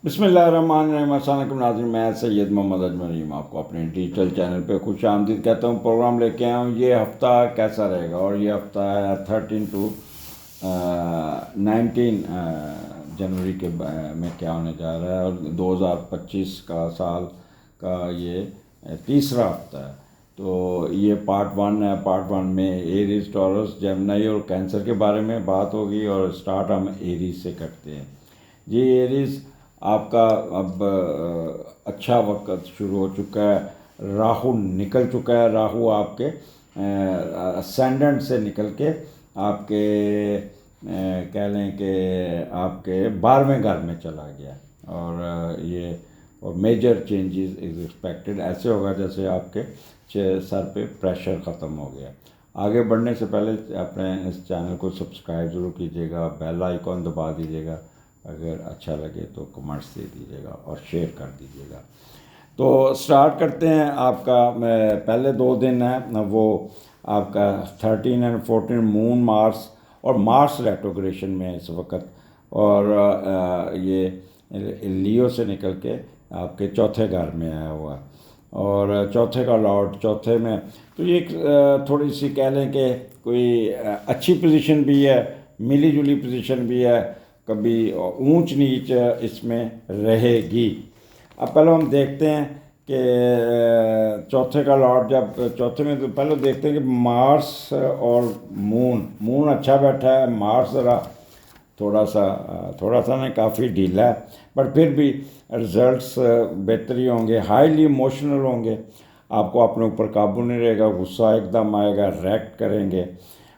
بسم اللہ الرحمن الرحیم۔ السلام علیکم ناظرین، میں سید محمد اجمریم آپ کو اپنے ڈیجیٹل چینل پہ خوش آمدید کہتا ہوں۔ پروگرام لے کے آیا ہوں یہ ہفتہ کیسا رہے گا، اور یہ ہفتہ ہے 13 to 19 جنوری کے میں کیا ہونے جا رہا ہے، اور 2025 کا سال کا یہ تیسرا ہفتہ ہے۔ تو یہ پارٹ 1 ہے۔ پارٹ 1 میں ایریز، ٹورس، جیمنائی اور کینسر کے بارے میں بات ہوگی، اور سٹارٹ ہم ایریز سے کرتے ہیں۔ جی ایریز، آپ کا اب اچھا وقت شروع ہو چکا ہے۔ راہو نکل چکا ہے۔ راہو آپ کے اسینڈنٹ سے نکل کے آپ کے کہہ لیں کہ آپ کے 12ویں گھر میں چلا گیا، اور یہ اور میجر چینجز از ایکسپیکٹڈ۔ ایسے ہوگا جیسے آپ کے سر پہ پریشر ختم ہو گیا۔ آگے بڑھنے سے پہلے اپنے اس چینل کو سبسکرائب ضرور کیجیے گا، بیل آئیکن دبا دیجیے گا، اگر اچھا لگے تو کمنٹس دے دیجیے گا اور شیئر کر دیجیے گا۔ تو سٹارٹ کرتے ہیں۔ آپ کا پہلے 2 دن ہے وہ آپ کا 13 اور 14 مون، مارس، اور مارس ریٹروگریشن میں ہے اس وقت، اور یہ لیو سے نکل کے آپ کے چوتھے گھر میں آیا ہوا، اور چوتھے کا لارڈ چوتھے میں، تو یہ تھوڑی سی کہہ لیں کہ کوئی اچھی پوزیشن بھی ہے، ملی جلی پوزیشن بھی ہے، کبھی اونچ نیچ اس میں رہے گی۔ اب پہلے ہم دیکھتے ہیں کہ چوتھے کا لارڈ جب چوتھے میں، تو پہلے دیکھتے ہیں کہ مارس اور مون اچھا بیٹھا ہے، مارس ذرا تھوڑا سا نہیں، کافی ڈھیلا ہے، بٹ پھر بھی رزلٹس بہتری ہوں گے، ہائیلی ایموشنل ہوں گے، آپ کو اپنے اوپر قابو نہیں رہے گا، غصہ ایک دم آئے گا، ریئیکٹ کریں گے،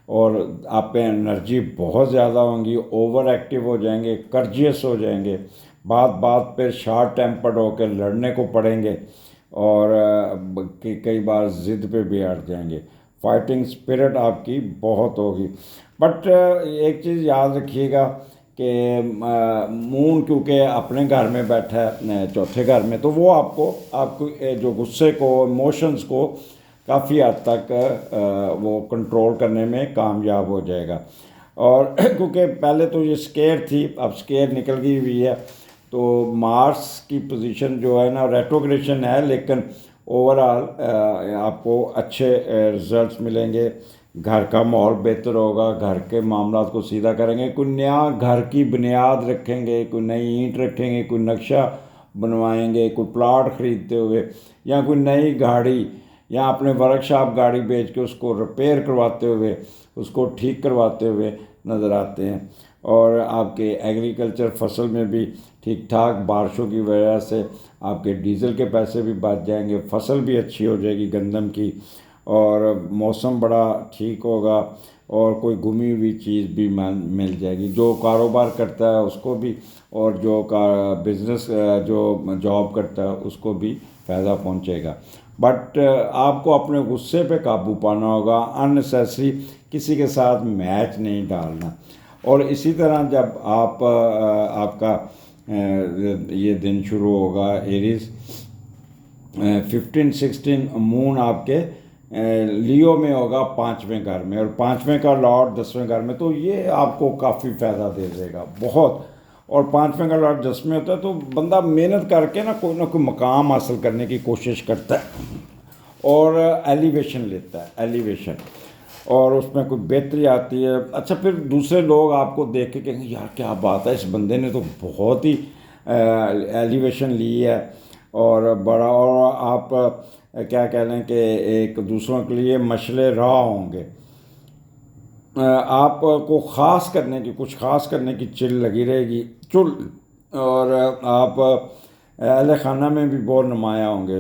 اور آپ پہ انرجی بہت زیادہ ہوں گی، اوور ایکٹیو ہو جائیں گے، کرجیس ہو جائیں گے، بات پہ شارٹ ٹیمپرڈ ہو کے لڑنے کو پڑیں گے، اور کئی بار ضد پہ بھی اڑ جائیں گے۔ فائٹنگ سپرٹ آپ کی بہت ہوگی، بٹ ایک چیز یاد رکھیے گا کہ مون کیونکہ اپنے گھر میں بیٹھا ہے چوتھے گھر میں، تو وہ آپ کو جو غصے کو، ایموشنز کو کافی حد تک وہ کنٹرول کرنے میں کامیاب ہو جائے گا۔ اور کیونکہ پہلے تو یہ سکیئر تھی، اب سکیئر نکل گئی ہوئی ہے، تو مارس کی پوزیشن جو ہے نا ریٹروگریشن ہے، لیکن اوور آل آپ کو اچھے رزلٹس ملیں گے، گھر کا ماحول بہتر ہوگا، گھر کے معاملات کو سیدھا کریں گے، کوئی نیا گھر کی بنیاد رکھیں گے، کوئی نئی اینٹ رکھیں گے، کوئی نقشہ بنوائیں گے، کوئی پلاٹ خریدتے ہوئے، یا کوئی نئی گاڑی، یا اپنے ورک شاپ گاڑی بیچ کے اس کو ریپیئر کرواتے ہوئے، اس کو ٹھیک کرواتے ہوئے نظر آتے ہیں۔ اور آپ کے ایگریکلچر فصل میں بھی ٹھیک ٹھاک، بارشوں کی وجہ سے آپ کے ڈیزل کے پیسے بھی بچ جائیں گے، فصل بھی اچھی ہو جائے گی گندم کی، اور موسم بڑا ٹھیک ہوگا، اور کوئی گمی ہوئی چیز بھی مل جائے گی، جو کاروبار کرتا ہے اس کو بھی، اور جو بزنس جو جاب کرتا ہے اس کو بھی فائدہ پہنچے گا۔ بٹ آپ کو اپنے غصے پہ قابو پانا ہوگا، اننیسیسری کسی کے ساتھ میچ نہیں ڈالنا۔ اور اسی طرح جب آپ کا یہ دن شروع ہوگا ایریز، 15-16 مون آپ کے لیو میں ہوگا 5ویں گھر میں، اور 5ویں کا لارڈ 10ویں گھر میں، تو یہ آپ کو کافی فائدہ دے دے گا بہت۔ اور 5ویں کا لارڈ 10 میں ہوتا ہے، تو بندہ محنت کر کے کوئی نہ کوئی مقام حاصل کرنے کی کوشش کرتا ہے، اور ایلیویشن لیتا ہے، ایلیویشن، اور اس میں کوئی بہتری آتی ہے۔ اچھا، پھر دوسرے لوگ آپ کو دیکھ کے کہیں گے یار کیا بات ہے، اس بندے نے تو بہت ہی ایلیویشن لی ہے، اور بڑا، اور آپ کیا کہہ لیں کہ ایک دوسروں کے لیے مشعل راہ ہوں گے، آپ کو کچھ خاص کرنے کی چل لگی رہے گی، اور آپ اہل خانہ میں بھی بہت نمایاں ہوں گے،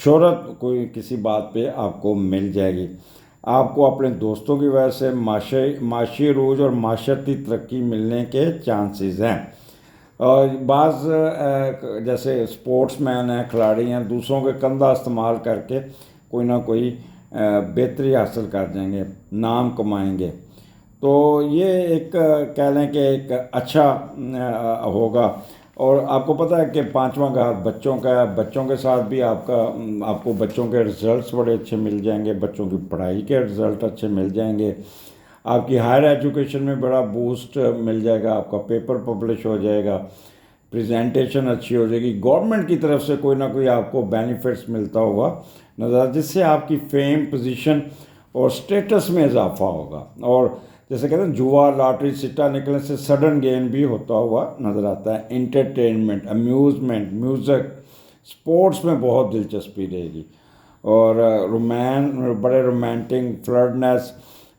شہرت کوئی کسی بات پہ آپ کو مل جائے گی۔ آپ کو اپنے دوستوں کی وجہ سے معاشی عروج اور معاشرتی ترقی ملنے کے چانسز ہیں، اور بعض جیسے اسپورٹس مین ہیں، کھلاڑی ہیں، دوسروں کے کندھا استعمال کر کے کوئی نہ کوئی بہتری حاصل کر جائیں گے، نام کمائیں گے، تو یہ ایک کہہ لیں کہ ایک اچھا ہوگا۔ اور آپ کو پتہ ہے کہ 5واں گھر بچوں کا ہے، بچوں کے ساتھ بھی آپ کو بچوں کے رزلٹس بڑے اچھے مل جائیں گے، بچوں کی پڑھائی کے رزلٹ اچھے مل جائیں گے، آپ کی ہائر ایجوکیشن میں بڑا بوسٹ مل جائے گا، آپ کا پیپر پبلش ہو جائے گا، پریزنٹیشن اچھی ہو جائے گی، گورنمنٹ کی طرف سے کوئی نہ کوئی آپ کو بینیفٹس ملتا ہوگا نظر، جس سے آپ کی فیم، پوزیشن اور اسٹیٹس میں اضافہ ہوگا، اور جیسے کہتے ہیں جوا، لاٹری، سٹا نکلنے سے سڈن گین بھی ہوتا ہوا نظر آتا ہے۔ انٹرٹینمنٹ، امیوزمنٹ، میوزک، اسپورٹس میں بہت دلچسپی رہے گی، اور بڑے رومانٹک فلرٹنس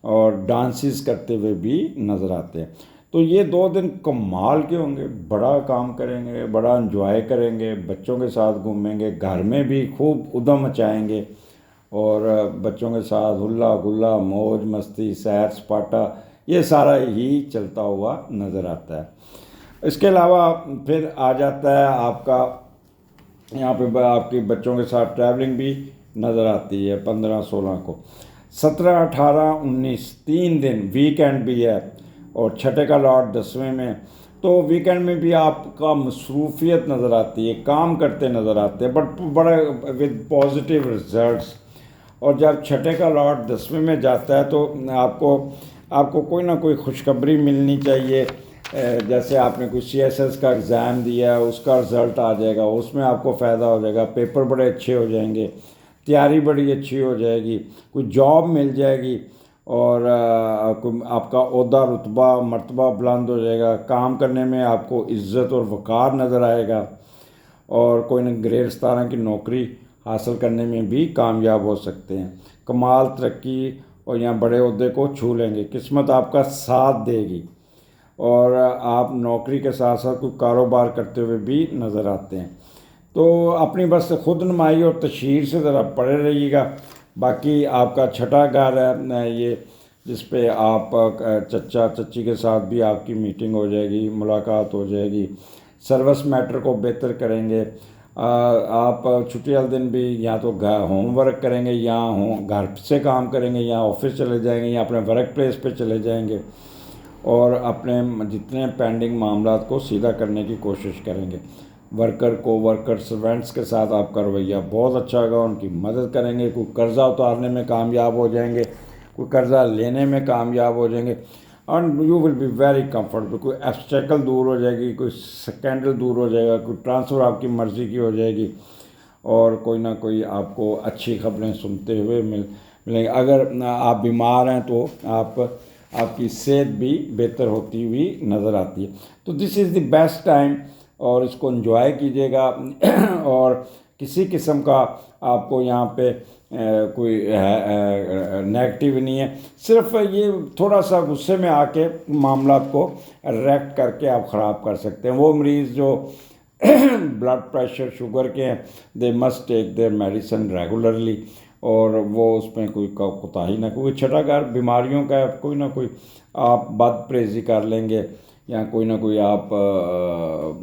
اور ڈانسز کرتے ہوئے بھی نظر آتے ہیں۔ تو یہ 2 دن کمال کے ہوں گے، بڑا کام کریں گے، بڑا انجوائے کریں گے، بچوں کے ساتھ گھومیں گے، گھر میں بھی خوب ادھم مچائیں گے، اور بچوں کے ساتھ ہلا گلا، موج مستی، سیر سپاٹا، یہ سارا ہی چلتا ہوا نظر آتا ہے۔ اس کے علاوہ پھر آ جاتا ہے آپ کا یہاں پہ آپ کی بچوں کے ساتھ ٹریولنگ بھی نظر آتی ہے 15-16 کو، 17-18-19 3 دن ویکینڈ بھی ہے، اور چھٹے کا لاٹ 10ویں میں، تو ویکینڈ میں بھی آپ کا مصروفیت نظر آتی ہے، کام کرتے نظر آتے ہیں، بٹ بڑے ود پازیٹیو ریزلٹس۔ اور جب چھٹے کا لاٹ 10ویں میں جاتا ہے تو آپ کو کوئی نہ کوئی خوشخبری ملنی چاہیے، جیسے آپ نے کوئی CSS کا ایگزام دیا ہے، اس کا رزلٹ آ جائے گا، اس میں آپ کو فائدہ ہو جائے گا، پیپر بڑے اچھے ہو جائیں گے، تیاری بڑی اچھی ہو جائے گی، کوئی جاب مل جائے گی، اور آپ کا عہدہ، رتبہ، مرتبہ بلند ہو جائے گا، کام کرنے میں آپ کو عزت اور وقار نظر آئے گا، اور کوئی نہ گریڈ 17 کی نوکری حاصل کرنے میں بھی کامیاب ہو سکتے ہیں، کمال ترقی اور یہاں بڑے عہدے کو چھو لیں گے، قسمت آپ کا ساتھ دے گی، اور آپ نوکری کے ساتھ ساتھ کوئی کاروبار کرتے ہوئے بھی نظر آتے ہیں۔ تو اپنی بس خود نمائی اور تشہیر سے ذرا پڑے رہیے گا۔ باقی آپ کا چھٹا گھر ہے یہ، جس پہ آپ چچا چچی کے ساتھ بھی آپ کی میٹنگ ہو جائے گی، ملاقات ہو جائے گی، سروس میٹر کو بہتر کریں گے۔ آپ چھٹی والے دن بھی یا تو ہوم ورک کریں گے، یا گھر سے کام کریں گے، یا آفس چلے جائیں گے، یا اپنے ورک پلیس پہ چلے جائیں گے، اور اپنے جتنے پینڈنگ معاملات کو سیدھا کرنے کی کوشش کریں گے۔ ورکر سرونٹس کے ساتھ آپ کا رویہ بہت اچھا ہوگا، ان کی مدد کریں گے، کوئی قرضہ اتارنے میں کامیاب ہو جائیں گے، کوئی قرضہ لینے میں کامیاب ہو جائیں گے، and you will be very comfortable, کوئی ایبسٹیکل دور ہو جائے گی، کوئی سکینڈل دور ہو جائے گا، کوئی ٹرانسفر آپ کی مرضی کی ہو جائے گی، اور کوئی نہ کوئی آپ کو اچھی خبریں سنتے ہوئے ملیں گے۔ اگر آپ بیمار ہیں تو آپ کی صحت بھی بہتر ہوتی ہوئی نظر آتی ہے۔ تو دس از دی بیسٹ ٹائم، اور اس کو انجوائے کیجیے گا، اور کسی قسم کا آپ کو یہاں پہ کوئی نیگیٹو نہیں ہے، صرف یہ تھوڑا سا غصے میں آ کے معاملات کو ریکٹ کر کے آپ خراب کر سکتے ہیں۔ وہ مریض جو بلڈ پریشر، شوگر کے ہیں، they must take their medicine regularly, اور وہ اس میں کوئی کوتاہی نہ، کوئی چھٹا گھر بیماریوں کا ہے، کوئی نہ کوئی آپ بد پرہیزی کر لیں گے، یا کوئی نہ کوئی آپ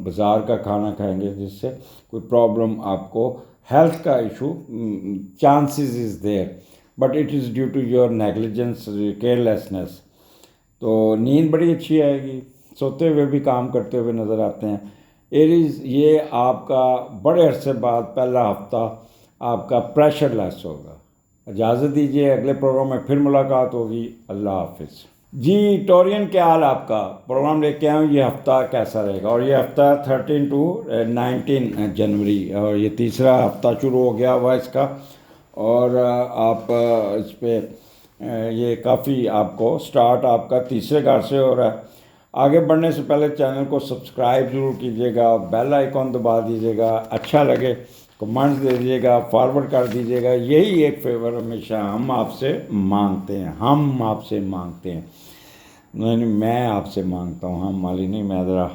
بازار کا کھانا کھائیں گے، جس سے کوئی پرابلم آپ کو ہیلتھ کا issue chances is there, but it is due to your negligence, carelessness. تو نیند بڑی اچھی آئے گی، سوتے ہوئے بھی کام کرتے ہوئے نظر آتے ہیں۔ ایریز، یہ آپ کا بڑے عرصے بعد پہلا ہفتہ آپ کا پریشر لیس ہوگا۔ اجازت دیجیے، اگلے پروگرام میں پھر ملاقات ہوگی۔ اللہ حافظ جی۔ ٹورین، کیا حال آپ کا؟ پروگرام لے کے آؤں، یہ ہفتہ کیسا رہے گا؟ اور یہ ہفتہ 13 to 19 جنوری، اور یہ تیسرا ہفتہ شروع ہو گیا ہوا اس کا، اور آپ اس پہ یہ کافی آپ کو سٹارٹ آپ کا تیسرے گھر سے ہو رہا ہے۔ آگے بڑھنے سے پہلے چینل کو سبسکرائب ضرور کیجیے گا، بیل آئیکن دبا دیجیے گا، اچھا لگے کمنٹس دے دیجیے گا، فارورڈ کر دیجیے گا۔ یہی ایک فیور ہمیشہ ہم آپ سے مانگتے ہیں، نہیں میں آپ سے مانگتا ہوں، ہم والی نہیں، میں ذرا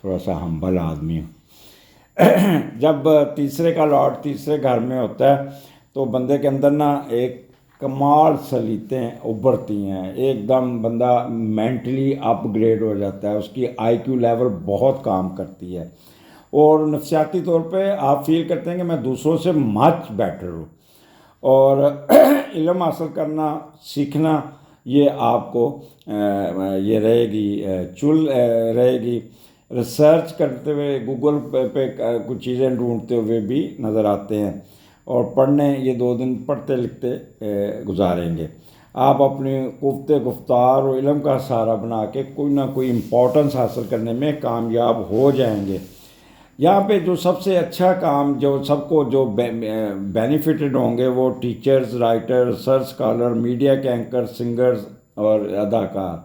تھوڑا سا ہمبل آدمی ہوں۔ جب تیسرے کا لاٹ تیسرے گھر میں ہوتا ہے تو بندے کے اندر نا ایک کمال صلاحیتیں ابھرتی ہیں، ایک دم بندہ مینٹلی اپ گریڈ ہو جاتا ہے، اس کی IQ لیول بہت کام کرتی ہے، اور نفسیاتی طور پہ آپ فیل کرتے ہیں کہ میں دوسروں سے مچ بیٹر ہوں، اور علم حاصل کرنا، سیکھنا، یہ آپ کو یہ رہے گی، رہے گی۔ ریسرچ کرتے ہوئے، گوگل پہ کچھ چیزیں ڈھونڈتے ہوئے بھی نظر آتے ہیں، اور پڑھنے، یہ 2 دن پڑھتے لکھتے گزاریں گے۔ آپ اپنی قوت گفتار اور علم کا سہارا بنا کے کوئی نہ کوئی امپورٹنس حاصل کرنے میں کامیاب ہو جائیں گے۔ یہاں پہ جو سب سے اچھا کام جو سب کو جو بینیفٹڈ ہوں گے وہ teachers, writer, research scholar, media کے اینکر، سنگرز اور اداکار،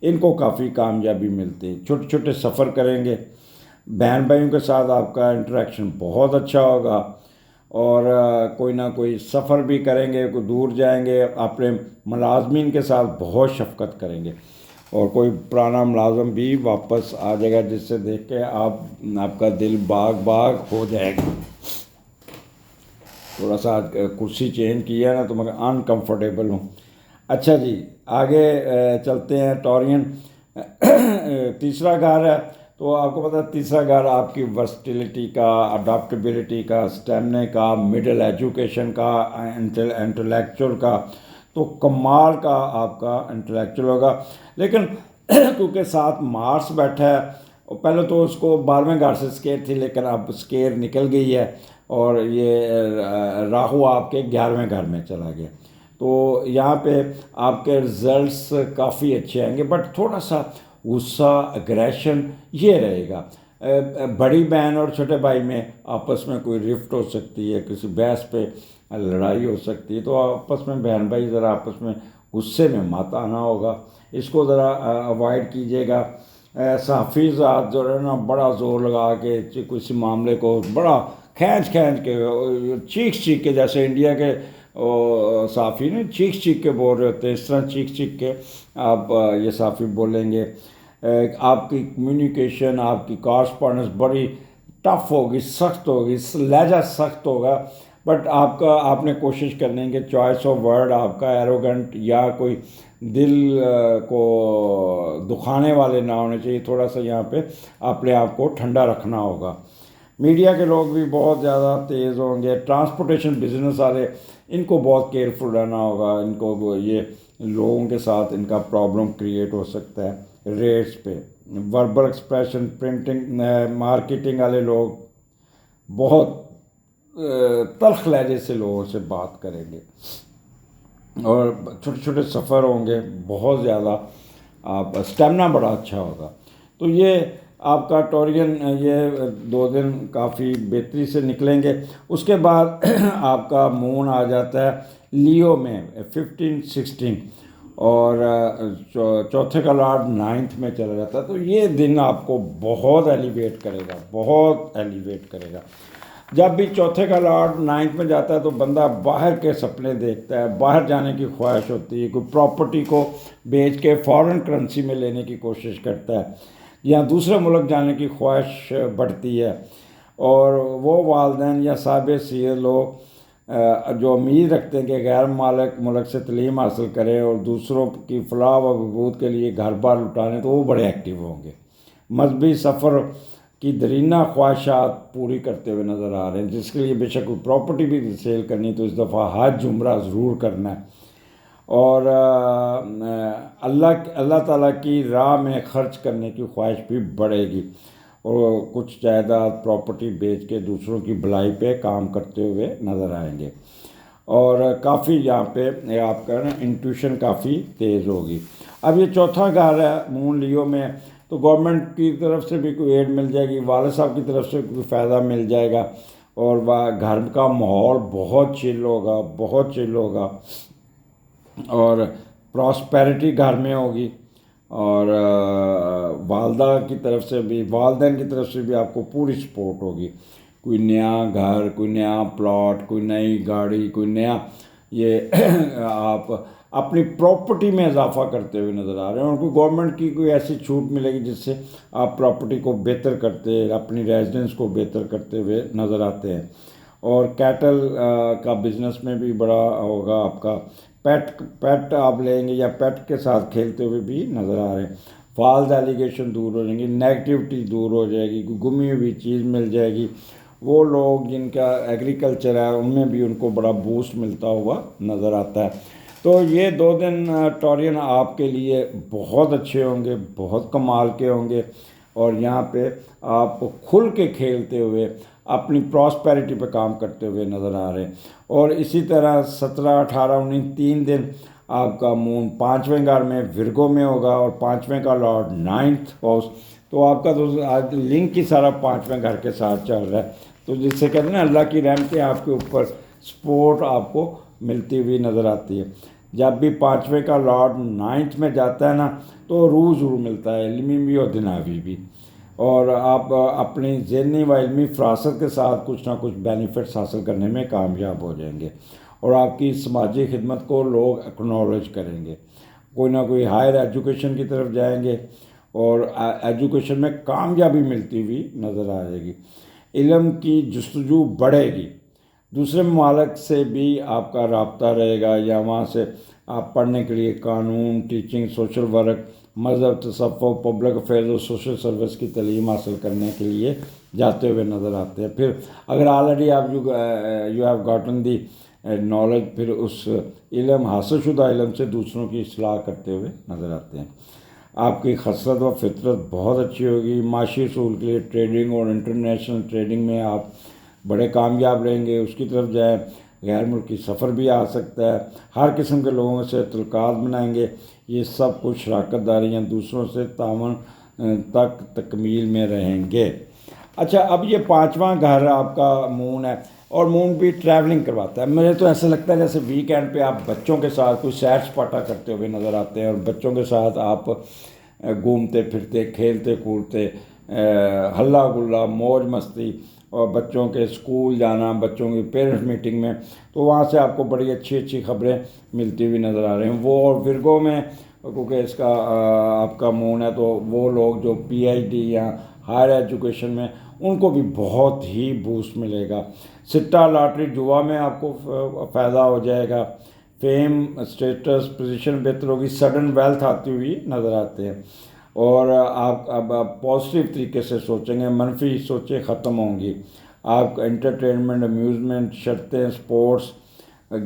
ان کو کافی کامیابی ملتی ہے۔ چھوٹے چھوٹے سفر کریں گے، بہن بھائیوں کے ساتھ آپ کا انٹریکشن بہت اچھا ہوگا، اور کوئی نہ کوئی سفر بھی کریں گے، کوئی دور جائیں گے، اپنے ملازمین کے ساتھ بہت شفقت کریں گے، اور کوئی پرانا ملازم بھی واپس آ جائے گا جس سے دیکھ کے آپ کا دل باغ باغ ہو جائے گا۔ تھوڑا سا آج کرسی چینج کیا ہے نا تو میں انکمفرٹیبل ہوں۔ اچھا جی، آگے چلتے ہیں۔ ٹورین تیسرا گھر ہے، تو آپ کو پتہ ہے تیسرا گھر آپ کی ورسٹیلٹی کا، اڈاپٹیبلٹی کا، اسٹیمنے کا، مڈل ایجوکیشن کا، انٹلیکچول کا، تو کمال کا آپ کا انٹلیکچول ہوگا۔ لیکن کیونکہ ساتھ مارس بیٹھا ہے، پہلے تو اس کو 12ویں گھر سے اسکیئر تھی، لیکن اب اسکیئر نکل گئی ہے، اور یہ راہو آپ کے 11ویں گھر میں چلا گیا، تو یہاں پہ آپ کے رزلٹس کافی اچھے آئیں گے، بٹ تھوڑا سا غصہ، اگریشن یہ رہے گا۔ بڑی بہن اور چھوٹے بھائی میں آپس میں کوئی رفٹ ہو سکتی ہے، کسی بحث پہ لڑائی ہو سکتی ہے، تو آپس میں بہن بھائی ذرا آپس میں غصے میں مت آنا ہوگا، اس کو ذرا اوائڈ کیجیے گا۔ صحافی ذات جو ہے نا بڑا زور لگا کے کسی معاملے کو بڑا کھینچ کے چیخ کے، جیسے انڈیا کے صحافی نے چیخ کے بول رہے ہوتے ہیں، اس طرح چیخ کے آپ یہ صحافی بولیں گے۔ آپ کی کمیونیکیشن، آپ کی کارسپونڈنس بڑی ٹف ہوگی، سخت ہوگی، لہجہ سخت ہوگا، بٹ آپ نے کوشش کرنی ہے کہ چوائس آف ورڈ آپ کا ایروگنٹ یا کوئی دل کو دکھانے والے نہ ہونے چاہیے، تھوڑا سا یہاں پہ اپنے آپ کو ٹھنڈا رکھنا ہوگا۔ میڈیا کے لوگ بھی بہت زیادہ تیز ہوں گے، ٹرانسپورٹیشن بزنس والے، ان کو بہت کیئرفل رہنا ہوگا، ان کو یہ لوگوں کے ساتھ ان کا پرابلم کریٹ ہو سکتا ہے ریٹس پہ۔ وربل ایکسپریشن، پرنٹنگ، مارکیٹنگ والے لوگ بہت تلخ لہجے سے لوگوں سے بات کریں گے، اور چھوٹے چھوٹے سفر ہوں گے بہت زیادہ، آپ اسٹیمنا بڑا اچھا ہوگا۔ تو یہ آپ کا ٹورین یہ 2 دن کافی بہتری سے نکلیں گے۔ اس کے بعد آپ کا مون آ جاتا ہے لیو میں 15-16، اور چوتھے کا لارڈ 9th میں چلا جاتا ہے، تو یہ دن آپ کو بہت ایلیویٹ کرے گا، بہت ایلیویٹ کرے گا۔ جب بھی چوتھے کا لارڈ 9th میں جاتا ہے تو بندہ باہر کے سپنے دیکھتا ہے، باہر جانے کی خواہش ہوتی ہے، کوئی پراپرٹی کو بیچ کے فارن کرنسی میں لینے کی کوشش کرتا ہے، یا دوسرے ملک جانے کی خواہش بڑھتی ہے، اور وہ والدین یا صاحب سیر لوگ جو امید رکھتے ہیں کہ غیر ملک سے تعلیم حاصل کریں اور دوسروں کی فلاح و بہبود کے لیے گھر بار لٹانے، تو وہ بڑے ایکٹیو ہوں گے، مذہبی سفر کی درینہ خواہشات پوری کرتے ہوئے نظر آ رہے ہیں، جس کے لیے بے شک کوئی پراپرٹی بھی سیل کرنی تو اس دفعہ حج عمرہ ضرور کرنا ہے، اور اللہ تعالیٰ کی راہ میں خرچ کرنے کی خواہش بھی بڑھے گی، اور کچھ جائیداد پراپرٹی بیچ کے دوسروں کی بھلائی پہ کام کرتے ہوئے نظر آئیں گے، اور کافی یہاں پہ آپ کا نا انٹیوشن کافی تیز ہوگی۔ اب یہ چوتھا گھر ہے مون لیو میں، تو گورنمنٹ کی طرف سے بھی کوئی ایڈ مل جائے گی، والد صاحب کی طرف سے کوئی فائدہ مل جائے گا، اور گھر کا ماحول بہت چل ہوگا، بہت چل ہوگا، اور پراسپیرٹی گھر میں ہوگی، اور والدہ کی طرف سے بھی، والدین کی طرف سے بھی آپ کو پوری سپورٹ ہوگی۔ کوئی نیا گھر، کوئی نیا پلاٹ، کوئی نئی گاڑی، کوئی نیا یہ آپ اپنی پراپرٹی میں اضافہ کرتے ہوئے نظر آ رہے ہیں، اور کوئی گورنمنٹ کی کوئی ایسی چھوٹ ملے گی جس سے آپ پراپرٹی کو بہتر کرتے، اپنی ریزیڈنس کو بہتر کرتے ہوئے نظر آتے ہیں، اور کیٹل کا بزنس میں بھی بڑا ہوگا آپ کا، پیٹ آپ لیں گے یا پیٹ کے ساتھ کھیلتے ہوئے بھی نظر آ رہے ہیں، فالز ایلیگیشن دور ہو جائیں گی، نیگیٹیوٹی دور ہو جائے گی، کوئی گمی ہوئی چیز مل جائے گی، وہ لوگ جن کا ایگریکلچر ہے ان میں بھی ان کو بڑا بوسٹ ملتا ہوا نظر آتا ہے۔ تو یہ 2 دن ٹورین آپ کے لیے بہت اچھے ہوں گے، بہت کمال کے ہوں گے، اور یہاں پہ آپ کھل کے کھیلتے ہوئے اپنی پراسپیرٹی پہ کام کرتے ہوئے نظر آ رہے ہیں، اور اسی طرح 17، 18، 19 3 دن آپ کا مون 5ویں گھر میں ورگو میں ہوگا، اور 5ویں کا لارڈ 9th ہاؤس، تو آپ کا تو آج لنک ہی سارا 5ویں گھر کے ساتھ چل رہا ہے، تو جس سے کہتے ہیں نا اللہ کی رحمتیں آپ کے اوپر، سپورٹ آپ کو ملتی ہوئی نظر آتی ہے۔ جب بھی 5ویں کا لارڈ 9th میں جاتا ہے نا تو روح ضرور ملتا ہے، علمی بھی اور دنیاوی بھی، اور آپ اپنی ذہنی و علمی فراست کے ساتھ کچھ نہ کچھ بینیفٹس حاصل کرنے میں کامیاب ہو جائیں گے، اور آپ کی سماجی خدمت کو لوگ اکنالج کریں گے، کوئی نہ کوئی ہائر ایجوکیشن کی طرف جائیں گے اور ایجوکیشن میں کامیابی ملتی ہوئی نظر آ جائے گی، علم کی جستجو بڑھے گی، دوسرے ممالک سے بھی آپ کا رابطہ رہے گا، یا وہاں سے آپ پڑھنے کے لیے قانون، ٹیچنگ، سوشل ورک، مذہب، تصوف، پبلک افیئرز اور سوشل سروس کی تعلیم حاصل کرنے کے لیے جاتے ہوئے نظر آتے ہیں۔ پھر اگر آلریڈی آپ you have gotten the knowledge, پھر اس علم، حاصل شدہ علم سے دوسروں کی اصلاح کرتے ہوئے نظر آتے ہیں۔ آپ کی خصلت و فطرت بہت اچھی ہوگی، معاشی اصول کے لیے ٹریڈنگ اور انٹرنیشنل ٹریڈنگ میں آپ بڑے کامیاب رہیں گے، اس کی طرف جائیں۔ غیر ملکی سفر بھی آ سکتا ہے، ہر قسم کے لوگوں سے تعلقات بنائیں گے، یہ سب کچھ شراکت داریاں، دوسروں سے تعاون تک تکمیل میں رہیں گے۔ اچھا، اب یہ 5واں گھر آپ کا مون ہے، اور مون بھی ٹریولنگ کرواتا ہے۔ مجھے تو ایسا لگتا ہے جیسے ویکینڈ پہ آپ بچوں کے ساتھ کوئی سیر سپاٹا کرتے ہوئے نظر آتے ہیں، اور بچوں کے ساتھ آپ گھومتے پھرتے، کھیلتے کودتے، ہلا گلا، موج مستی، اور بچوں کے اسکول جانا، بچوں کی پیرنٹس میٹنگ میں، تو وہاں سے آپ کو بڑی اچھی اچھی خبریں ملتی ہوئی نظر آ رہی ہیں۔ وہ اور ورگو میں کیونکہ اس کا آپ کا مون ہے، تو وہ لوگ جو پی ایچ ڈی یا ہائر ایجوکیشن میں، ان کو بھی بہت ہی بوسٹ ملے گا۔ سٹا، لاٹری، جوا میں آپ کو فائدہ ہو جائے گا، فیم، اسٹیٹس، پوزیشن بہتر ہوگی، سڈن ویلتھ آتی ہوئی نظر آتے ہیں، اور آپ اب پازیٹیو طریقے سے سوچیں گے، منفی سوچیں ختم ہوں گی۔ آپ کا انٹرٹینمنٹ، امیوزمنٹ، شرطیں، سپورٹس،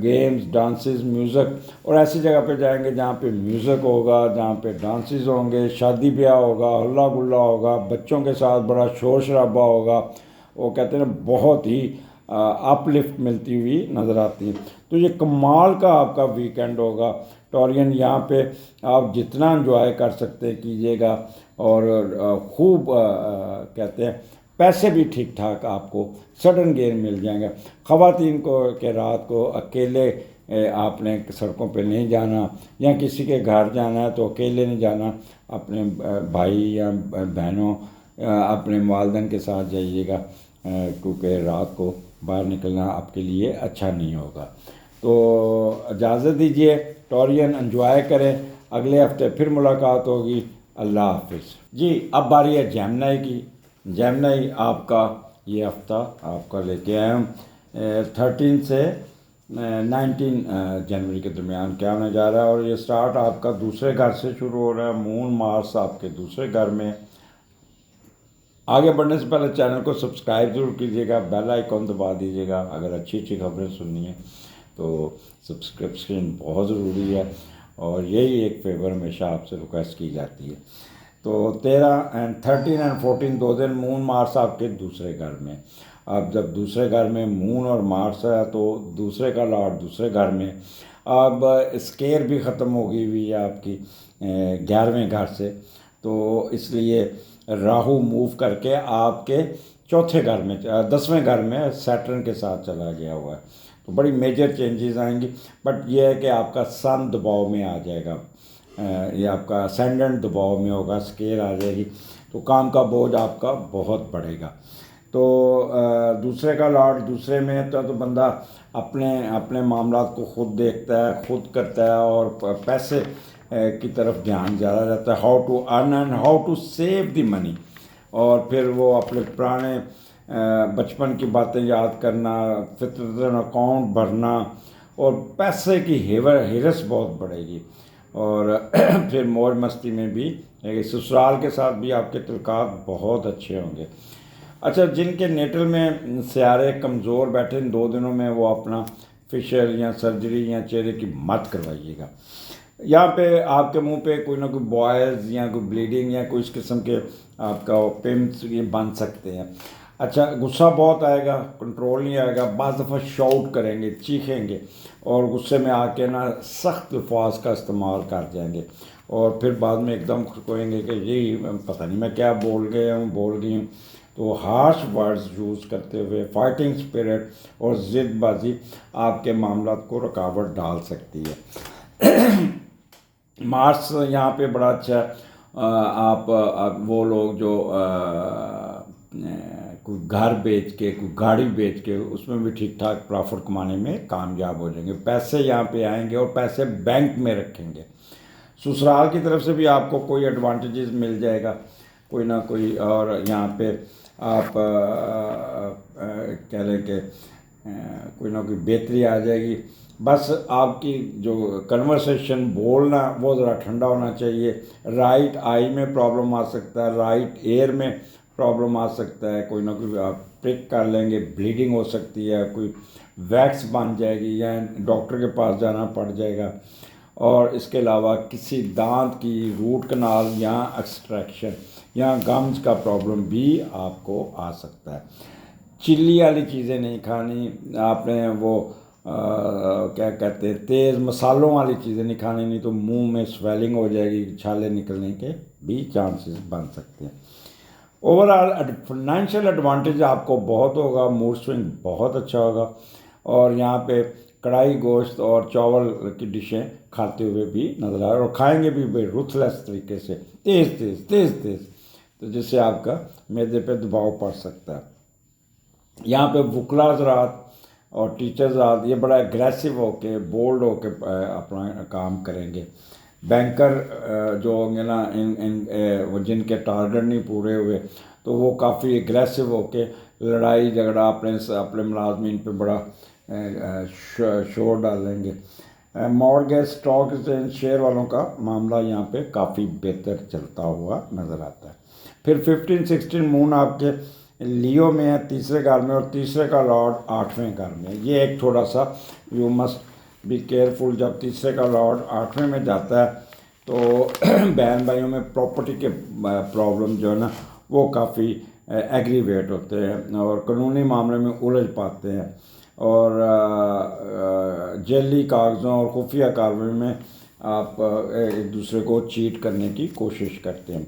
گیمز، ڈانسز، میوزک، اور ایسی جگہ پہ جائیں گے جہاں پہ میوزک ہوگا، جہاں پہ ڈانسز ہوں گے، شادی بیاہ ہوگا، ہلا گلا ہوگا، بچوں کے ساتھ بڑا شور شرابہ ہوگا، وہ کہتے ہیں بہت ہی اپ لفٹ ملتی ہوئی نظر آتی ہے۔ تو یہ کمال کا آپ کا ویکینڈ ہوگا ٹورین، یہاں پہ آپ جتنا انجوائے کر سکتے کیجیے گا، اور خوب کہتے ہیں پیسے بھی ٹھیک ٹھاک آپ کو سڈن گین مل جائیں گے۔ خواتین کو کہ رات کو اکیلے آپ نے سڑکوں پہ نہیں جانا، یا کسی کے گھر جانا ہے تو اکیلے نہیں جانا، اپنے بھائی یا بہنوں، اپنے والدین کے ساتھ جائیے گا، کیونکہ رات کو باہر نکلنا آپ کے لیے اچھا نہیں ہوگا۔ تو اجازت دیجیے ٹورین، انجوائے کریں، اگلے ہفتے پھر ملاقات ہوگی، اللہ حافظ۔ جی، اب باری ہے جیمنائی کی۔ جیمنائی آپ کا یہ ہفتہ آپ کا لے کے آئے ہم 13 سے 19 جنوری کے درمیان کیا ہونے جا رہا ہے، اور یہ سٹارٹ آپ کا دوسرے گھر سے شروع ہو رہا ہے، مون مارس آپ کے دوسرے گھر میں۔ آگے بڑھنے سے پہلے چینل کو سبسکرائب ضرور کیجیے گا، بیل آئیکن دبا دیجیے گا، اگر اچھی اچھی خبریں سننی ہیں تو سبسکرپشن بہت ضروری ہے، اور یہی ایک فیور ہمیشہ آپ سے ریکویسٹ کی جاتی ہے۔ تو 13 اور 14 2 دن مون مارس آپ کے دوسرے گھر میں۔ اب جب دوسرے گھر میں مون اور مارس ہے تو دوسرے کا لارڈ دوسرے گھر میں، اب اسکیئر بھی ختم ہو گئی ہوئی ہے آپ کی 11ویں گھر سے، تو اس لیے راہو موو کر کے آپ کے چوتھے گھر میں 10ویں گھر میں سیٹرن کے ساتھ چلا گیا ہوا ہے، تو بڑی میجر چینجز آئیں گی، بٹ یہ ہے کہ آپ کا سن دباؤ میں آ جائے گا، یہ آپ کا اسینڈنٹ دباؤ میں ہوگا، اسکیئر آ جائے گی، تو کام کا بوجھ آپ کا بہت بڑھے گا۔ تو دوسرے کا لارڈ دوسرے میں تو بندہ اپنے معاملات کو خود دیکھتا ہے، خود کرتا ہے، اور پیسے کی طرف دھیان زیادہ رہتا ہے، how to earn and how to save the money, اور پھر وہ اپنے پرانے بچپن کی باتیں یاد کرنا، فطرتاً اکاؤنٹ بھرنا، اور پیسے کی ہرس بہت بڑھے گی، اور پھر موج مستی میں بھی سسرال کے ساتھ بھی آپ کے تعلقات بہت اچھے ہوں گے۔ اچھا، جن کے نیٹل میں سیارے کمزور بیٹھے ان 2 دنوں میں وہ اپنا فیشیل یا سرجری یا چہرے کی مت کروائیے گا۔ یہاں پہ آپ کے منہ پہ کوئی نہ کوئی بوائز یا کوئی بلیڈنگ یا کوئی اس قسم کے آپ کا پمپس یہ بن سکتے ہیں۔ اچھا، غصہ بہت آئے گا، کنٹرول نہیں آئے گا، بعض دفعہ شاؤٹ کریں گے، چیخیں گے، اور غصے میں آ کے نا سخت الفاظ کا استعمال کر جائیں گے، اور پھر بعد میں ایک دم کھڑکوئیں گے کہ جی پتہ نہیں میں کیا بول گئی ہوں. تو ہارش ورڈز یوز کرتے ہوئے فائٹنگ اسپرٹ اور ضد بازی آپ کے معاملات کو رکاوٹ ڈال سکتی ہے. مارس یہاں پہ بڑا اچھا ہے. آپ وہ لوگ جو کوئی گھر بیچ کے کوئی گاڑی بیچ کے اس میں بھی ٹھیک ٹھاک پرافٹ کمانے میں کامیاب ہو جائیں گے. پیسے یہاں پہ آئیں گے اور پیسے بینک میں رکھیں گے. سسرال کی طرف سے بھی آپ کو کوئی ایڈوانٹیجز مل جائے گا کوئی نہ کوئی. اور یہاں پہ آپ کہہ لیں کہ کوئی نہ کوئی بہتری آ جائے گی. بس آپ کی جو کنورسیشن بولنا وہ ذرا ٹھنڈا ہونا چاہیے. رائٹ آئی میں پرابلم آ سکتا ہے, رائٹ ایئر میں پرابلم آ سکتا ہے. کوئی نہ کوئی آپ پرک کر لیں گے, بلیڈنگ ہو سکتی ہے, کوئی ویکس بن جائے گی یا ڈاکٹر کے پاس جانا پڑ جائے گا. اور اس کے علاوہ کسی دانت کی روٹ کنال یا ایکسٹریکشن یا گمز کا پرابلم بھی آپ کو آ سکتا ہے. چلی والی چیزیں نہیں کھانی آپ نے, وہ کیا کہتے ہیں تیز مسالوں والی چیزیں نہیں کھانی, نہیں تو منہ میں سویلنگ ہو جائے گی, چھالے نکلنے کے بھی چانسز بن سکتے ہیں. اوور آل فائنینشیل ایڈوانٹیج آپ کو بہت ہوگا, موڈ سوئنگ بہت اچھا ہوگا. اور یہاں پہ کڑھائی گوشت اور چاول کی ڈشیں کھاتے ہوئے بھی نظر آ رہے, اور کھائیں گے بھی رتھ لیس طریقے سے, تیز تیز تیز تیز, تو جس سے آپ کا معدے پہ دباؤ پڑ سکتا ہے. یہاں پہ وکلا حضرات اور ٹیچرز حضرات یہ بڑا اگریسو ہو کے بولڈ ہو کے اپنا کام کریں گے. بینکر جو ہوں گے نا جن کے ٹارگٹ نہیں پورے ہوئے تو وہ کافی اگریسو ہو کے لڑائی جھگڑا اپنے ملازمین پہ بڑا شور ڈالیں گے. مارگیج اسٹاک شیئر والوں کا معاملہ یہاں پہ کافی بہتر چلتا ہوا نظر آتا ہے. پھر 15-16 مون آپ کے لیو میں ہے, تیسرے گھر میں, اور تیسرے کا لارڈ 8ویں گھر میں. یہ ایک تھوڑا سا یو مسٹ بی کیئرفل, جب تیسرے کا لارڈ 8ویں میں جاتا ہے تو بہن بھائیوں میں پراپرٹی کے پرابلم جو ہے نا وہ کافی ایگریویٹ ہوتے ہیں اور قانونی معاملے میں الجھ پاتے ہیں, اور جیلی کاغذوں اور خفیہ کارروائی میں آپ ایک دوسرے کو چیٹ کرنے کی کوشش کرتے ہیں.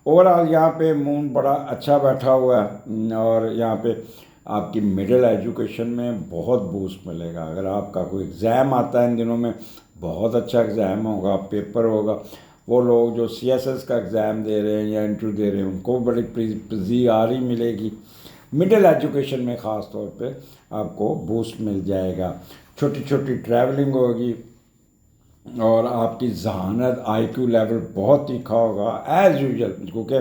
اوور آل یہاں پہ مون بڑا اچھا بیٹھا ہوا ہے, اور یہاں پہ آپ کی مڈل ایجوکیشن میں بہت بوسٹ ملے گا. اگر آپ کا کوئی ایگزام آتا ہے ان دنوں میں, بہت اچھا ایگزام ہوگا, پیپر ہوگا. وہ لوگ جو CSS کا ایگزام دے رہے ہیں یا انٹرویو دے رہے ہیں ان کو بڑی پذیرائی ملے گی. مڈل ایجوکیشن میں خاص طور پہ آپ کو بوسٹ مل جائے گا. چھوٹی چھوٹی ٹریولنگ ہوگی, اور آپ کی ذہانت IQ لیول بہت تیکھا ہوگا ایز یوزل, کیونکہ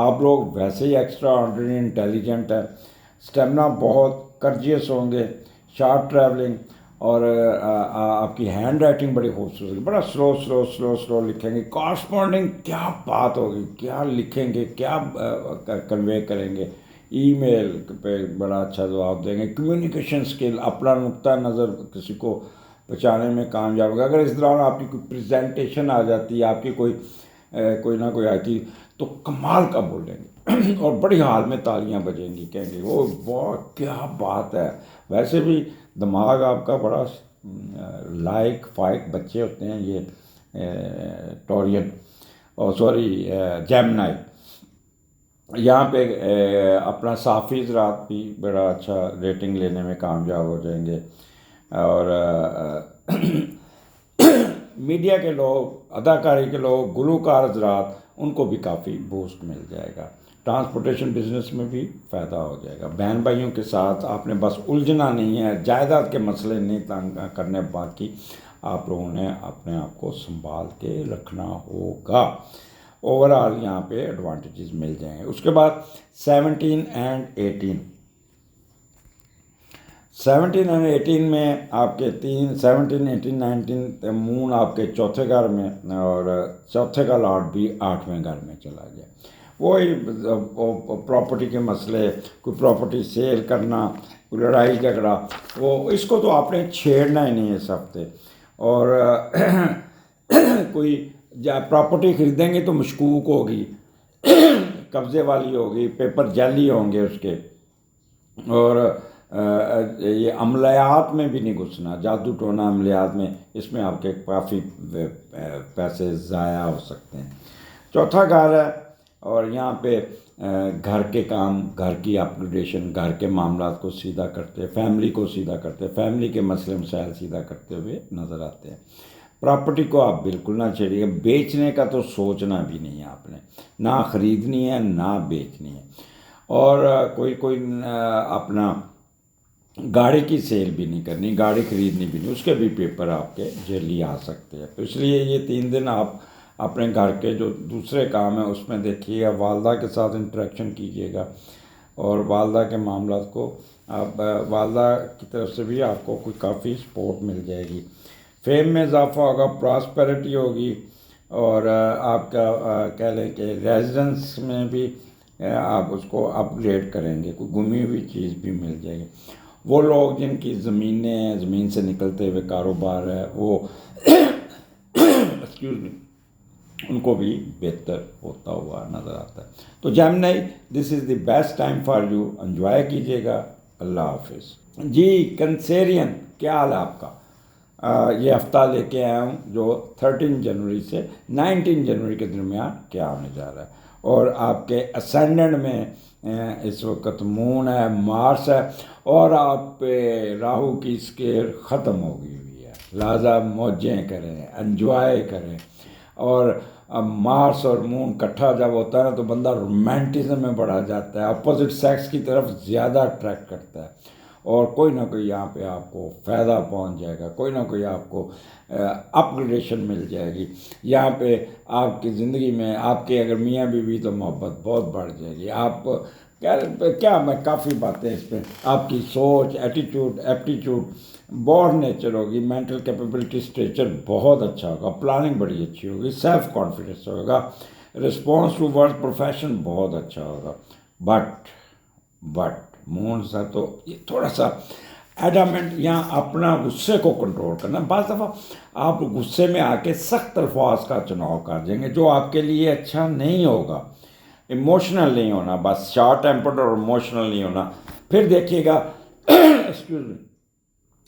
آپ لوگ ویسے ہی ایکسٹرا آرڈنری انٹیلیجنٹ ہیں. اسٹیمنا بہت کرجیس ہوں گے, شارٹ ٹریولنگ, اور آپ کی ہینڈ رائٹنگ بڑی خوبصورت ہوگی, بڑا سلو لکھیں گے. کارسپونڈنگ کیا بات ہوگی, کیا لکھیں گے, کیا کنوے کریں گے, ای میل پہ بڑا اچھا جواب دیں گے. کمیونیکیشن اسکل, اپنا نقطہ نظر کسی کو پہنچانے میں کامیاب ہوگا. اگر اس دوران آپ کی کوئی پریزنٹیشن آ جاتی ہے, آپ کی کوئی نہ کوئی آتی, تو کمال کا بولیں گے اور بڑی حال میں تالیاں بجیں گی, کہیں گے وہ واہ کیا بات ہے. ویسے بھی دماغ آپ کا بڑا لائک فائق بچے ہوتے ہیں یہ ٹورین جیمنائی. یہاں پہ اپنا صحافی حضرات بھی بڑا اچھا ریٹنگ لینے میں کامیاب ہو جائیں گے, اور میڈیا کے لوگ, اداکاری کے لوگ, گلوکار حضرات, ان کو بھی کافی بوسٹ مل جائے گا. ٹرانسپورٹیشن بزنس میں بھی فائدہ ہو جائے گا. بہن بھائیوں کے ساتھ آپ نے بس الجھنا نہیں ہے, جائیداد کے مسئلے نہیں تنگ کرنے, باقی آپ لوگوں نے اپنے آپ کو سنبھال کے رکھنا ہوگا. اوور آل یہاں پہ ایڈوانٹیجز مل جائیں گے. اس کے بعد 17 and 18 میں آپ کے 17 18 19 مون آپ کے چوتھے گھر میں, اور چوتھے کا لارڈ بھی 8ویں گھر میں چلا گیا. وہی پراپرٹی کے مسئلے, کوئی پراپرٹی سیل کرنا, کوئی لڑائی جھگڑا, وہ اس کو تو آپ نے چھیڑنا ہی نہیں اس ہفتے. اور کوئی پراپرٹی خریدیں گے تو مشکوک ہوگی, قبضے والی ہوگی, پیپر جعلی ہوں گے اس کے, اور یہ عملیات میں بھی نہیں گھسنا، جادو ٹونا عملیات میں، اس میں آپ کے کافی پیسے ضائع ہو سکتے ہیں۔ چوتھا گھر ہے، اور یہاں پہ گھر کے کام، گھر کی اپگریڈیشن، گھر کے معاملات کو سیدھا کرتے، فیملی کو سیدھا کرتے، فیملی کے مسئلے مسائل سیدھا کرتے ہوئے نظر آتے ہیں۔ پراپرٹی کو آپ بالکل نہ چھیڑیے، بیچنے کا تو سوچنا بھی نہیں ہے آپ نے، نہ خریدنی ہے نہ بیچنی ہے۔ اور کوئی اپنا گاڑی کی سیل بھی نہیں کرنی، گاڑی خریدنی بھی نہیں، اس کے بھی پیپر آپ کے جلدی آ سکتے ہیں۔ تو اس لیے یہ 3 دن آپ اپنے گھر کے جو دوسرے کام ہیں اس میں دیکھیے گا، والدہ کے ساتھ انٹریکشن کیجیے گا، اور والدہ کے معاملات کو آپ، والدہ کی طرف سے بھی آپ کو کوئی کافی سپورٹ مل جائے گی۔ فیم میں اضافہ ہوگا، پراسپیرٹی ہوگی، اور آپ کا کہہ لیں کہ ریزیڈنس میں بھی آپ اس کو اپ گریڈ کریں گے، کوئی گمی ہوئی چیز بھی مل جائے گی۔ وہ لوگ جن کی زمینیں ہیں، زمین سے نکلتے ہوئے کاروبار ہے، وہ ایکسکیوز می، ان کو بھی بہتر ہوتا ہوا نظر آتا ہے۔ تو Gemini, this is the best time for you, enjoy کیجیے گا۔ اللہ حافظ۔ جی کنسیرین، کیا حال ہے آپ کا؟ یہ ہفتہ لے کے آیا ہوں جو 13 جنوری سے 19 جنوری کے درمیان کیا ہونے جا رہا ہے، اور آپ کے اسینڈنٹ میں اس وقت مون ہے، مارس ہے، اور آپ پہ راہو کی اسکیئر ختم ہو گئی ہوئی ہے، لہٰذا موجیں کریں، انجوائے کریں۔ اور مارس اور مون کٹھا جب ہوتا ہے نا تو بندہ رومانٹزم میں بڑھا جاتا ہے، اپوزٹ سیکس کی طرف زیادہ اٹریکٹ کرتا ہے، اور کوئی نہ کوئی یہاں پہ آپ کو فائدہ پہنچ جائے گا، کوئی نہ کوئی آپ کو اپ گریڈیشن مل جائے گی یہاں پہ۔ آپ کی زندگی میں آپ کے اگر میاں بیوی تو محبت بہت بڑھ جائے گی۔ آپ کیا میں کافی باتیں اس پہ، آپ کی سوچ، ایٹیٹیوڈ، ایپٹیٹیوڈ بہت نیچر ہوگی، مینٹل کیپیبلٹی اسٹریچر بہت اچھا ہوگا، پلاننگ بڑی اچھی ہوگی، سیلف کانفیڈنس ہوگا، رسپانس ٹو ورڈ پروفیشن بہت اچھا ہوگا۔ بٹ مون سا تو یہ تھوڑا سا ایڈامنٹ، یہاں اپنا غصے کو کنٹرول کرنا۔ بعض دفعہ آپ غصے میں آ کے سخت الفاظ کا چناؤ کر دیں گے جو آپ کے لیے اچھا نہیں ہوگا۔ ایموشنل نہیں ہونا، بس شارٹ ٹیمپرڈ اور ایموشنل نہیں ہونا۔ پھر دیکھیے گا ایکسکیوز می،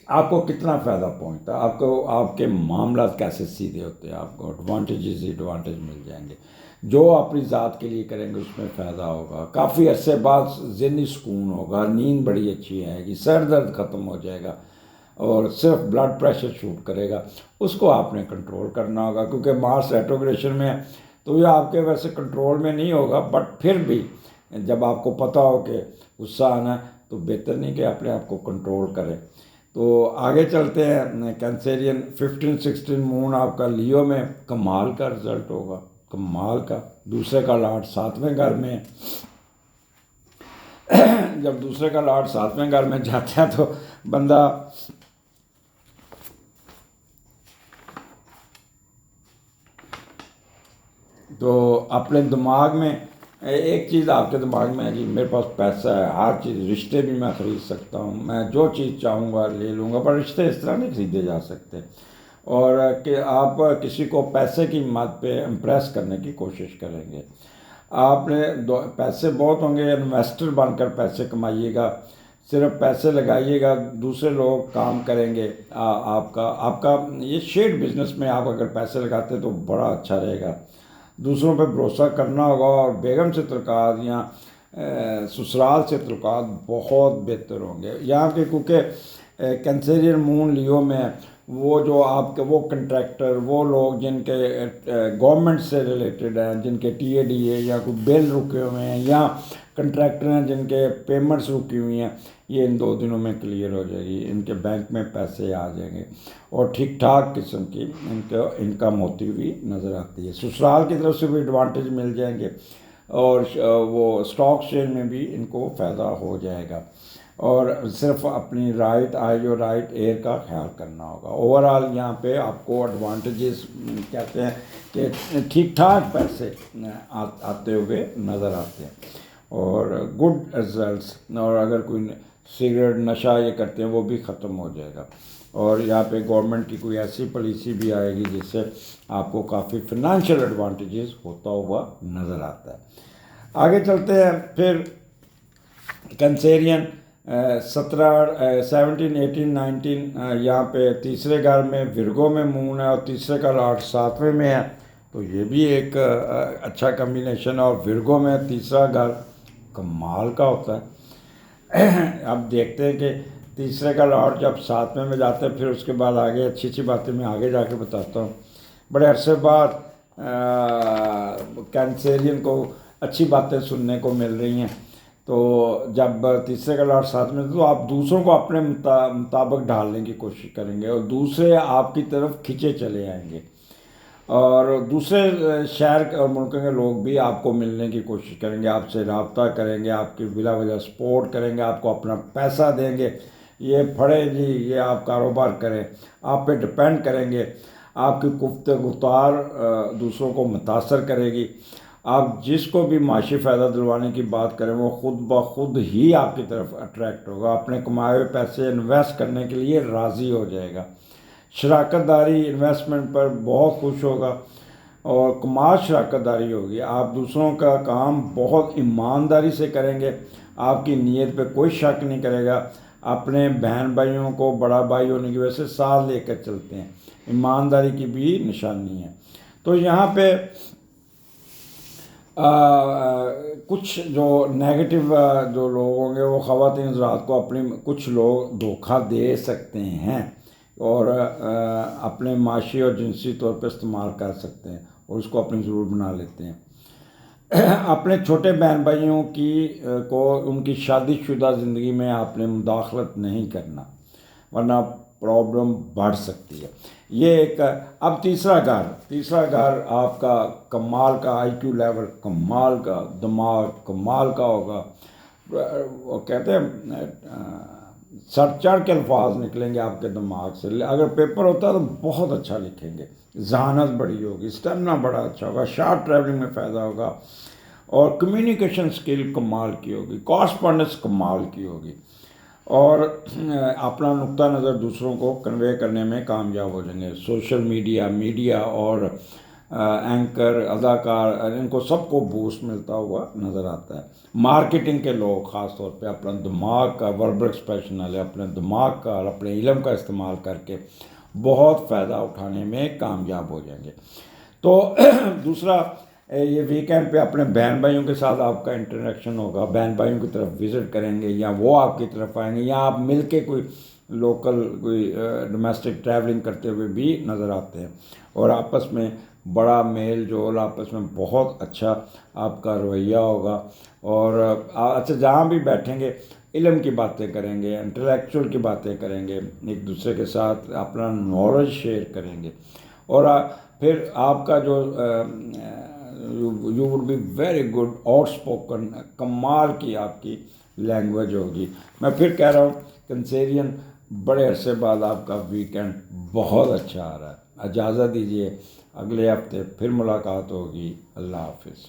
آپ کو کتنا فائدہ پہنچتا ہے، آپ کو آپ کے معاملات کیسے سیدھے ہوتے ہیں، آپ کو ایڈوانٹیجز ہی ایڈوانٹیج مل جائیں گے۔ جو اپنی ذات کے لیے کریں گے اس میں فائدہ ہوگا، کافی عرصے بعد ذہنی سکون ہوگا، نیند بڑی اچھی آئے گی، سر درد ختم ہو جائے گا، اور صرف بلڈ پریشر شوٹ کرے گا، اس کو آپ نے کنٹرول کرنا ہوگا، کیونکہ مارس ریٹروگریشن میں ہے تو یہ آپ کے ویسے کنٹرول میں نہیں ہوگا، بٹ پھر بھی جب آپ کو پتہ ہو کہ غصہ آنا ہے تو بہتر نہیں کہ اپنے آپ کو کنٹرول کریں۔ تو آگے چلتے ہیں، کینسیرین 15 16 مون آپ کا لیو میں، کمال کا رزلٹ ہوگا، کمال کا۔ دوسرے کا لاٹ 7ویں گھر میں، جب دوسرے کا لاٹ 7ویں گھر میں جاتا ہے تو بندہ تو اپنے دماغ میں ایک چیز آپ کے دماغ میں ہے کہ میرے پاس پیسہ ہے، ہر چیز، رشتے بھی میں خرید سکتا ہوں، میں جو چیز چاہوں گا لے لوں گا، پر رشتے اس طرح نہیں خریدے جا سکتے، اور کہ آپ کسی کو پیسے کی مد پہ امپریس کرنے کی کوشش کریں گے۔ آپ نے پیسے بہت ہوں گے، انویسٹر بن کر پیسے کمائیے گا، صرف پیسے لگائیے گا، دوسرے لوگ کام کریں گے۔ آپ کا یہ شیئر بزنس میں آپ اگر پیسے لگاتے ہیں تو بڑا اچھا رہے گا، دوسروں پہ بھروسہ کرنا ہوگا، اور بیگم سے تعلقات یا سسرال سے تعلقات بہت بہتر ہوں گے یہاں کے، کیونکہ کینسیرین مون لیو میں وہ جو آپ کے وہ کنٹریکٹر، وہ لوگ جن کے گورنمنٹ سے ریلیٹڈ ہیں، جن کے ٹی اے ڈی اے یا کوئی بل رکے ہوئے ہیں، یا کنٹریکٹر ہیں جن کے پیمنٹس رکی ہوئی ہیں، یہ ان 2 دنوں میں کلیئر ہو جائے گی، ان کے بینک میں پیسے آ جائیں گے، اور ٹھیک ٹھاک قسم کی ان کو انکم ہوتی ہوئی نظر آتی ہے۔ سسرال کی طرف سے بھی ایڈوانٹیج مل جائیں گے، اور وہ اسٹاک ایکسچینج میں بھی ان کو فائدہ ہو جائے گا، اور صرف اپنی رائٹ آئی اور رائٹ ایئر کا خیال کرنا ہوگا۔ اوورآل یہاں پہ آپ کو ایڈوانٹیجز کہتے ہیں کہ ٹھیک ٹھاک پیسے آتے ہوئے نظر آتے ہیں، اور گڈ رزلٹس، اور اگر کوئی سگریٹ نشہ یہ کرتے ہیں وہ بھی ختم ہو جائے گا، اور یہاں پہ گورنمنٹ کی کوئی ایسی پالیسی بھی آئے گی جس سے آپ کو کافی فنانشیل ایڈوانٹیجز ہوتا ہوا نظر آتا ہے۔ آگے چلتے ہیں، پھر کینسیرین 17 18 19 یہاں پہ تیسرے گھر میں ورگو میں مون ہے اور تیسرے کا لاٹ 7ویں میں ہے، تو یہ بھی ایک اچھا کمبینیشن ہے، اور ورگو میں تیسرا گھر کمال کا ہوتا ہے۔ اب دیکھتے ہیں کہ تیسرے کا لاٹ جب 7ویں میں جاتا ہے، پھر اس کے بعد آگے اچھی اچھی باتیں میں آگے جا کے بتاتا ہوں۔ بڑے عرصے بعد کینسیرین کو اچھی باتیں سننے کو مل رہی ہیں، تو جب تیسرے کا لاٹ 7 میں، تو آپ دوسروں کو اپنے مطابق ڈھالنے کی کوشش کریں گے اور دوسرے آپ کی طرف کھینچے چلے آئیں گے، اور دوسرے شہر اور ملکوں کے لوگ بھی آپ کو ملنے کی کوشش کریں گے، آپ سے رابطہ کریں گے، آپ کی بلا وجہ سپورٹ کریں گے، آپ کو اپنا پیسہ دیں گے، یہ پڑھیں جی، یہ آپ کاروبار کریں، آپ پہ ڈپینڈ کریں گے، آپ کی گفتار دوسروں کو متاثر کرے گی، آپ جس کو بھی معاشی فائدہ دلوانے کی بات کریں وہ خود بخود ہی آپ کی طرف اٹریکٹ ہوگا، اپنے کمائے ہوئے پیسے انویسٹ کرنے کے لیے راضی ہو جائے گا، شراکت داری انویسٹمنٹ پر بہت خوش ہوگا، اور کمال شراکت داری ہوگی، آپ دوسروں کا کام بہت ایمانداری سے کریں گے، آپ کی نیت پہ کوئی شک نہیں کرے گا، اپنے بہن بھائیوں کو بڑا بھائی ہونے کی وجہ سے ساتھ لے کر چلتے ہیں، ایمانداری کی بھی نشانی ہے۔ تو یہاں پہ کچھ جو نیگیٹو جو لوگ ہوں گے وہ خواتین حضرات کو اپنی کچھ لوگ دھوکہ دے سکتے ہیں، اور اپنے معاشی اور جنسی طور پہ استعمال کر سکتے ہیں، اور اس کو اپنی ضرور بنا لیتے ہیں۔ اپنے چھوٹے بہن بھائیوں کو ان کی شادی شدہ زندگی میں آپ نے مداخلت نہیں کرنا، ورنہ پرابلم بڑھ سکتی ہے۔ یہ ایک اب تیسرا گھر آپ کا کمال کا آئی کیو لیول، کمال کا دماغ، کمال کا ہوگا، وہ کہتے ہیں سر چڑھ کے الفاظ نکلیں گے آپ کے دماغ سے، اگر پیپر ہوتا ہے تو بہت اچھا لکھیں گے، ذہانت بڑی ہوگی، اسٹیمنا بڑا اچھا ہوگا، شارٹ ٹریولنگ میں فائدہ ہوگا، اور کمیونیکیشن سکل کمال کی ہوگی، کارسپونڈنس کمال کی ہوگی، اور اپنا نقطہ نظر دوسروں کو کنوے کرنے میں کامیاب ہو جائیں گے۔ سوشل میڈیا اور اینکر، اداکار، ان کو سب کو بوسٹ ملتا ہوا نظر آتا ہے۔ مارکیٹنگ کے لوگ خاص طور پہ اپنا دماغ کا وربل ایکسپریشن ہے، اپنے دماغ کا اور اپنے علم کا استعمال کر کے بہت فائدہ اٹھانے میں کامیاب ہو جائیں گے۔ تو دوسرا، یہ ویکینڈ پہ اپنے بہن بھائیوں کے ساتھ آپ کا انٹریکشن ہوگا، بہن بھائیوں کی طرف وزٹ کریں گے، یا وہ آپ کی طرف آئیں گے، یا آپ مل کے کوئی لوکل کوئی ڈومیسٹک ٹریولنگ کرتے ہوئے بھی نظر آتے ہیں، اور آپس میں بڑا میل جول، آپس میں بہت اچھا آپ کا رویہ ہوگا، اور اچھا جہاں بھی بیٹھیں گے علم کی باتیں کریں گے، انٹلیکچوئل کی باتیں کریں گے، ایک دوسرے کے ساتھ اپنا نالج شیئر کریں گے، اور پھر آپ کا جو you would be very good outspoken, کمال کی آپ کی لینگویج ہوگی۔ میں پھر کہہ رہا ہوں کنسیرین، بڑے عرصے بعد آپ کا ویکینڈ بہت اچھا آ رہا ہے، اجازت دیجیے، اگلے ہفتے پھر ملاقات ہوگی، اللہ حافظ۔